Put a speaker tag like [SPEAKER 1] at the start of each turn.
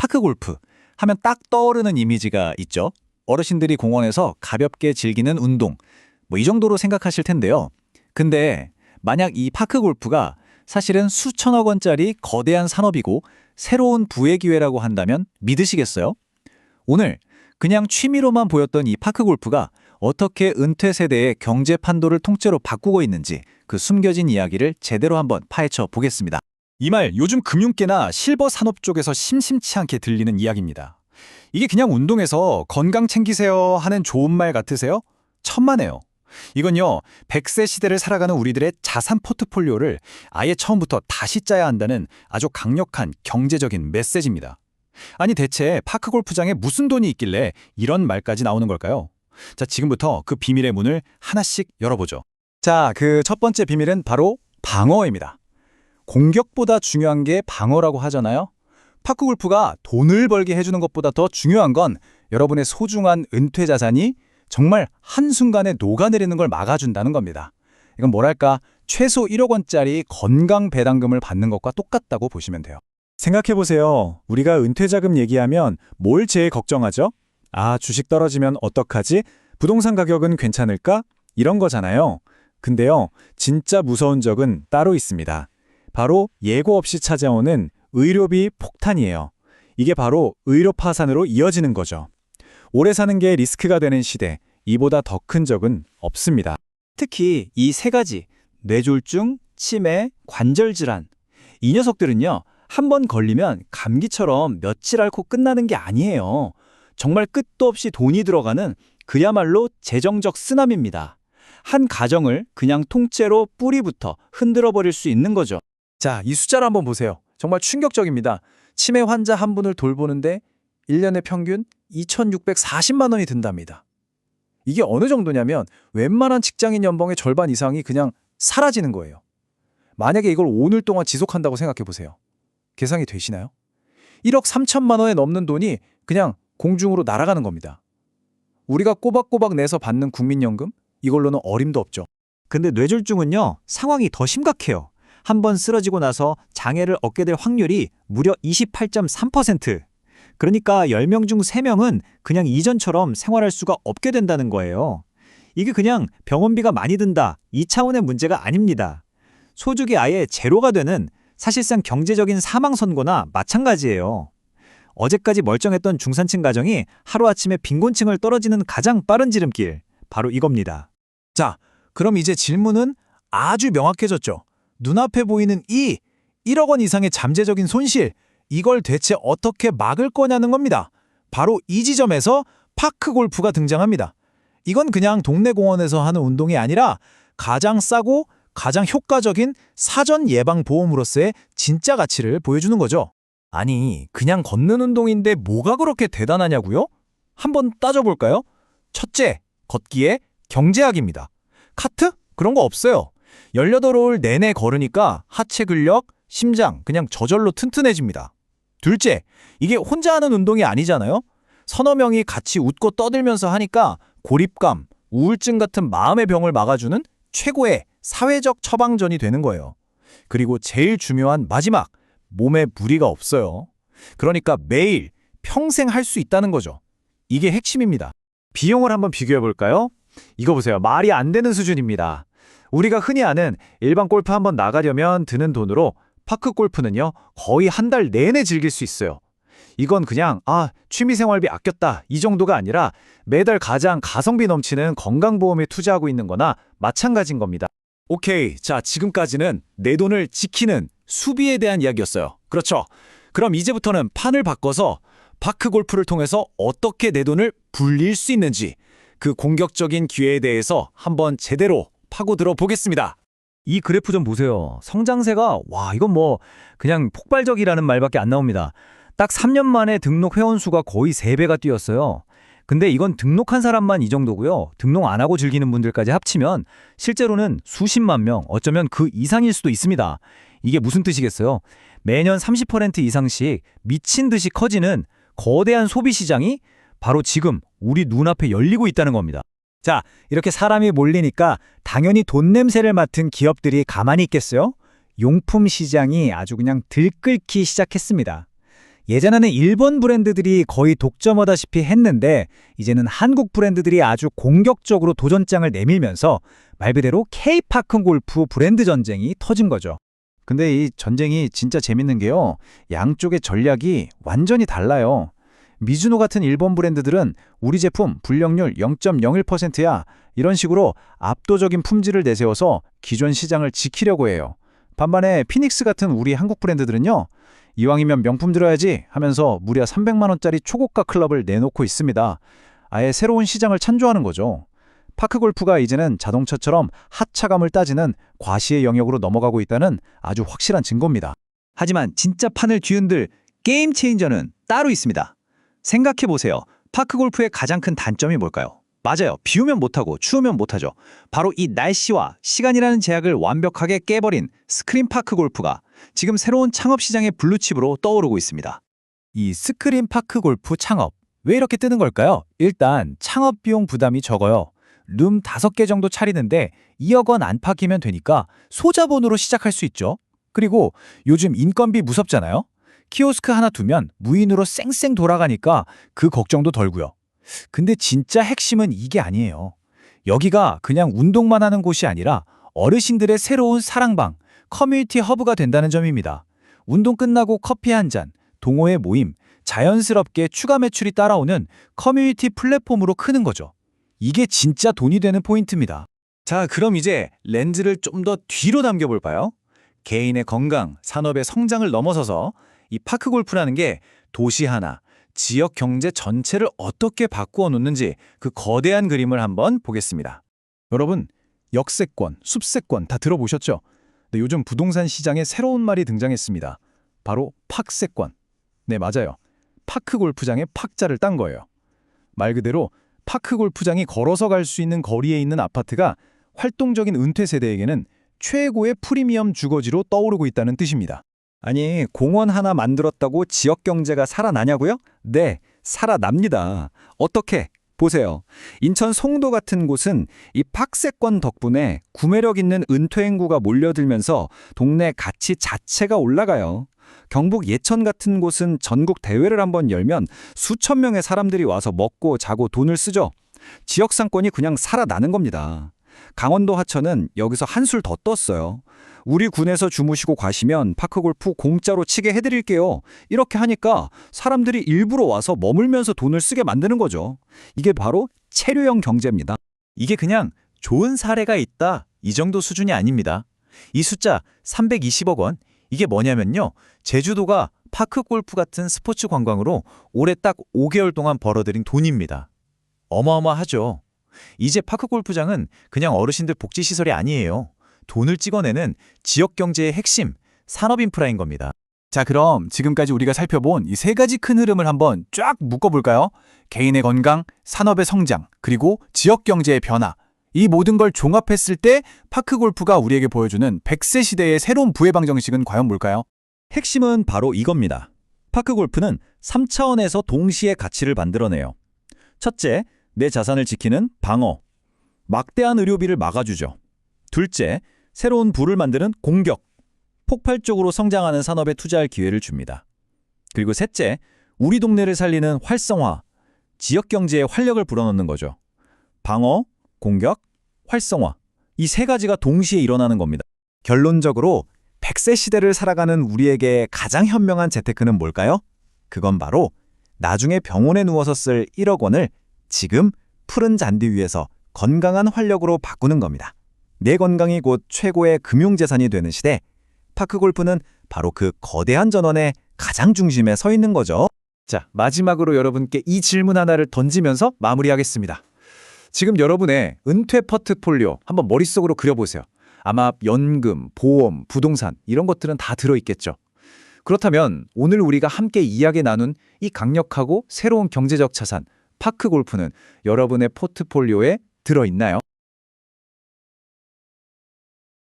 [SPEAKER 1] 파크 골프 하면 딱 떠오르는 이미지가 있죠. 어르신들이 공원에서 가볍게 즐기는 운동, 뭐 이 정도로 생각하실 텐데요. 근데 만약 이 파크 골프가 사실은 수천억 원짜리 거대한 산업이고 새로운 부의 기회라고 한다면 믿으시겠어요? 오늘 그냥 취미로만 보였던 이 파크 골프가 어떻게 은퇴 세대의 경제 판도를 통째로 바꾸고 있는지 그 숨겨진 이야기를 제대로 한번 파헤쳐 보겠습니다.
[SPEAKER 2] 이 말 요즘 금융계나 실버 산업 쪽에서 심심치 않게 들리는 이야기입니다. 이게 그냥 운동해서 건강 챙기세요 하는 좋은 말 같으세요? 천만에요. 이건요, 100세 시대를 살아가는 우리들의 자산 포트폴리오를 아예 처음부터 다시 짜야 한다는 아주 강력한 경제적인 메시지입니다. 아니 대체 파크 골프장에 무슨 돈이 있길래 이런 말까지 나오는 걸까요? 자, 지금부터 그 비밀의 문을 하나씩 열어보죠.
[SPEAKER 1] 자, 그 첫 번째 비밀은 바로 방어입니다. 공격보다 중요한 게 방어라고 하잖아요. 파크 골프가 돈을 벌게 해주는 것보다 더 중요한 건 여러분의 소중한 은퇴 자산이 정말 한순간에 녹아내리는 걸 막아준다는 겁니다. 이건 뭐랄까, 최소 1억 원짜리 건강 배당금을 받는 것과 똑같다고 보시면 돼요.
[SPEAKER 3] 생각해보세요. 우리가 은퇴자금 얘기하면 뭘 제일 걱정하죠? 아, 주식 떨어지면 어떡하지? 부동산 가격은 괜찮을까? 이런 거잖아요. 근데요, 진짜 무서운 적은 따로 있습니다. 바로 예고 없이 찾아오는 의료비 폭탄이에요. 이게 바로 의료 파산으로 이어지는 거죠. 오래 사는 게 리스크가 되는 시대, 이보다 더 큰 적은 없습니다.
[SPEAKER 1] 특히 이 세 가지, 뇌졸중, 치매, 관절 질환. 이 녀석들은요, 한 번 걸리면 감기처럼 며칠 앓고 끝나는 게 아니에요. 정말 끝도 없이 돈이 들어가는 그야말로 재정적 쓰나미입니다. 한 가정을 그냥 통째로 뿌리부터 흔들어 버릴 수 있는 거죠. 자, 이 숫자를 한번 보세요. 정말 충격적입니다. 치매 환자 한 분을 돌보는데 1년에 평균 2,640만 원이 든답니다. 이게 어느 정도냐면 웬만한 직장인 연봉의 절반 이상이 그냥 사라지는 거예요. 만약에 이걸 5년 동안 지속한다고 생각해 보세요. 계산이 되시나요? 1억 3천만 원에 넘는 돈이 그냥 공중으로 날아가는 겁니다. 우리가 꼬박꼬박 내서 받는 국민연금? 이걸로는 어림도 없죠.
[SPEAKER 4] 근데 뇌졸중은요, 상황이 더 심각해요. 한 번 쓰러지고 나서 장애를 얻게 될 확률이 무려 28.3%. 그러니까 10명 중 3명은 그냥 이전처럼 생활할 수가 없게 된다는 거예요. 이게 그냥 병원비가 많이 든다, 이 차원의 문제가 아닙니다. 소득이 아예 제로가 되는 사실상 경제적인 사망 선고나 마찬가지예요. 어제까지 멀쩡했던 중산층 가정이 하루아침에 빈곤층을 떨어지는 가장 빠른 지름길, 바로 이겁니다.
[SPEAKER 1] 자, 그럼 이제 질문은 아주 명확해졌죠. 눈앞에 보이는 이 1억 원 이상의 잠재적인 손실, 이걸 대체 어떻게 막을 거냐는 겁니다. 바로 이 지점에서 파크 골프가 등장합니다. 이건 그냥 동네 공원에서 하는 운동이 아니라 가장 싸고 가장 효과적인 사전 예방 보험으로서의 진짜 가치를 보여주는 거죠. 아니, 그냥 걷는 운동인데 뭐가 그렇게 대단하냐고요? 한번 따져볼까요? 첫째, 걷기의 경제학입니다. 카트? 그런 거 없어요. 18홀 내내 걸으니까 하체 근력, 심장 그냥 저절로 튼튼해집니다. 둘째, 이게 혼자 하는 운동이 아니잖아요. 서너 명이 같이 웃고 떠들면서 하니까 고립감, 우울증 같은 마음의 병을 막아주는 최고의 사회적 처방전이 되는 거예요. 그리고 제일 중요한 마지막, 몸에 무리가 없어요. 그러니까 매일, 평생 할 수 있다는 거죠. 이게 핵심입니다.
[SPEAKER 4] 비용을 한번 비교해 볼까요? 이거 보세요. 말이 안 되는 수준입니다. 우리가 흔히 아는 일반 골프 한번 나가려면 드는 돈으로 파크 골프는요, 거의 한 달 내내 즐길 수 있어요. 이건 그냥 취미생활비 아꼈다 이 정도가 아니라 매달 가장 가성비 넘치는 건강보험에 투자하고 있는 거나 마찬가지인 겁니다.
[SPEAKER 1] 오케이, 자, 지금까지는 내 돈을 지키는 수비에 대한 이야기였어요. 그렇죠. 그럼 이제부터는 판을 바꿔서 파크 골프를 통해서 어떻게 내 돈을 불릴 수 있는지 그 공격적인 기회에 대해서 한번 제대로 파고들어 보겠습니다.
[SPEAKER 4] 이 그래프 좀 보세요. 성장세가 이건 그냥 폭발적이라는 말밖에 안 나옵니다. 딱 3년 만에 등록 회원 수가 거의 3배가 뛰었어요. 근데 이건 등록한 사람만 이 정도고요. 등록 안 하고 즐기는 분들까지 합치면 실제로는 수십만 명, 어쩌면 그 이상일 수도 있습니다. 이게 무슨 뜻이겠어요? 매년 30% 이상씩 미친 듯이 커지는 거대한 소비 시장이 바로 지금 우리 눈앞에 열리고 있다는 겁니다.
[SPEAKER 3] 자, 이렇게 사람이 몰리니까 당연히 돈 냄새를 맡은 기업들이 가만히 있겠어요? 용품 시장이 아주 그냥 들끓기 시작했습니다. 예전에는 일본 브랜드들이 거의 독점하다시피 했는데 이제는 한국 브랜드들이 아주 공격적으로 도전장을 내밀면서 말 그대로 K-파크 골프 브랜드 전쟁이 터진 거죠.
[SPEAKER 1] 근데 이 전쟁이 진짜 재밌는 게요. 양쪽의 전략이 완전히 달라요. 미즈노 같은 일본 브랜드들은 우리 제품 불량률 0.01%야 이런 식으로 압도적인 품질을 내세워서 기존 시장을 지키려고 해요. 반면에 피닉스 같은 우리 한국 브랜드들은요. 이왕이면 명품 들어야지 하면서 무려 300만 원짜리 초고가 클럽을 내놓고 있습니다. 아예 새로운 시장을 창조하는 거죠. 파크골프가 이제는 자동차처럼 하차감을 따지는 과시의 영역으로 넘어가고 있다는 아주 확실한 증거입니다.
[SPEAKER 4] 하지만 진짜 판을 뒤흔들 게임 체인저는 따로 있습니다. 생각해보세요. 파크골프의 가장 큰 단점이 뭘까요? 맞아요. 비 오면 못하고 추우면 못하죠. 바로 이 날씨와 시간이라는 제약을 완벽하게 깨버린 스크린 파크 골프가 지금 새로운 창업 시장의 블루칩으로 떠오르고 있습니다.
[SPEAKER 3] 이 스크린 파크 골프 창업, 왜 이렇게 뜨는 걸까요? 일단 창업 비용 부담이 적어요. 룸 5개 정도 차리는데 2억 원 안팎이면 되니까 소자본으로 시작할 수 있죠. 그리고 요즘 인건비 무섭잖아요. 키오스크 하나 두면 무인으로 쌩쌩 돌아가니까 그 걱정도 덜고요. 근데 진짜 핵심은 이게 아니에요. 여기가 그냥 운동만 하는 곳이 아니라 어르신들의 새로운 사랑방, 커뮤니티 허브가 된다는 점입니다. 운동 끝나고 커피 한 잔, 동호회 모임, 자연스럽게 추가 매출이 따라오는 커뮤니티 플랫폼으로 크는 거죠. 이게 진짜 돈이 되는 포인트입니다.
[SPEAKER 1] 자, 그럼 이제 렌즈를 좀 더 뒤로 남겨볼까요? 개인의 건강, 산업의 성장을 넘어서서 이 파크골프라는 게 도시 하나, 지역 경제 전체를 어떻게 바꾸어 놓는지 그 거대한 그림을 한번 보겠습니다. 여러분, 역세권, 숲세권 다 들어보셨죠? 네, 요즘 부동산 시장에 새로운 말이 등장했습니다. 바로 팍세권. 네, 맞아요. 파크골프장에 팍자를 딴 거예요. 말 그대로 파크골프장이 걸어서 갈 수 있는 거리에 있는 아파트가 활동적인 은퇴 세대에게는 최고의 프리미엄 주거지로 떠오르고 있다는 뜻입니다.
[SPEAKER 2] 아니, 공원 하나 만들었다고 지역 경제가 살아나냐고요? 네, 살아납니다. 어떻게? 보세요. 인천 송도 같은 곳은 이 팍세권 덕분에 구매력 있는 은퇴 인구가 몰려들면서 동네 가치 자체가 올라가요. 경북 예천 같은 곳은 전국 대회를 한번 열면 수천 명의 사람들이 와서 먹고 자고 돈을 쓰죠. 지역 상권이 그냥 살아나는 겁니다. 강원도 하천은 여기서 한술 더 떴어요. 우리 군에서 주무시고 가시면 파크골프 공짜로 치게 해드릴게요. 이렇게 하니까 사람들이 일부러 와서 머물면서 돈을 쓰게 만드는 거죠. 이게 바로 체류형 경제입니다.
[SPEAKER 1] 이게 그냥 좋은 사례가 있다 이 정도 수준이 아닙니다. 이 숫자 320억 원, 이게 뭐냐면요. 제주도가 파크골프 같은 스포츠 관광으로 올해 딱 5개월 동안 벌어들인 돈입니다. 어마어마하죠. 이제 파크골프장은 그냥 어르신들 복지시설이 아니에요. 돈을 찍어내는 지역 경제의 핵심, 산업 인프라인 겁니다.
[SPEAKER 3] 자, 그럼 지금까지 우리가 살펴본 이 3가지 큰 흐름을 한번 쫙 묶어볼까요? 개인의 건강, 산업의 성장, 그리고 지역 경제의 변화. 이 모든 걸 종합했을 때 파크골프가 우리에게 보여주는 100세 시대의 새로운 부의 방정식은 과연 뭘까요?
[SPEAKER 5] 핵심은 바로 이겁니다. 파크골프는 3차원에서 동시에 가치를 만들어내요. 첫째, 내 자산을 지키는 방어. 막대한 의료비를 막아주죠. 둘째, 새로운 부를 만드는 공격. 폭발적으로 성장하는 산업에 투자할 기회를 줍니다. 그리고 셋째, 우리 동네를 살리는 활성화. 지역 경제에 활력을 불어넣는 거죠. 방어, 공격, 활성화. 이 3가지가 동시에 일어나는 겁니다.
[SPEAKER 3] 결론적으로 100세 시대를 살아가는 우리에게 가장 현명한 재테크는 뭘까요? 그건 바로 나중에 병원에 누워서 쓸 1억 원을 지금 푸른 잔디 위에서 건강한 활력으로 바꾸는 겁니다. 내 건강이 곧 최고의 금융재산이 되는 시대, 파크골프는 바로 그 거대한 전환의 가장 중심에 서 있는 거죠.
[SPEAKER 1] 자, 마지막으로 여러분께 이 질문 하나를 던지면서 마무리하겠습니다. 지금 여러분의 은퇴 포트폴리오 한번 머릿속으로 그려보세요. 아마 연금, 보험, 부동산 이런 것들은 다 들어있겠죠. 그렇다면 오늘 우리가 함께 이야기 나눈 이 강력하고 새로운 경제적 자산, 파크골프는 여러분의 포트폴리오에 들어있나요?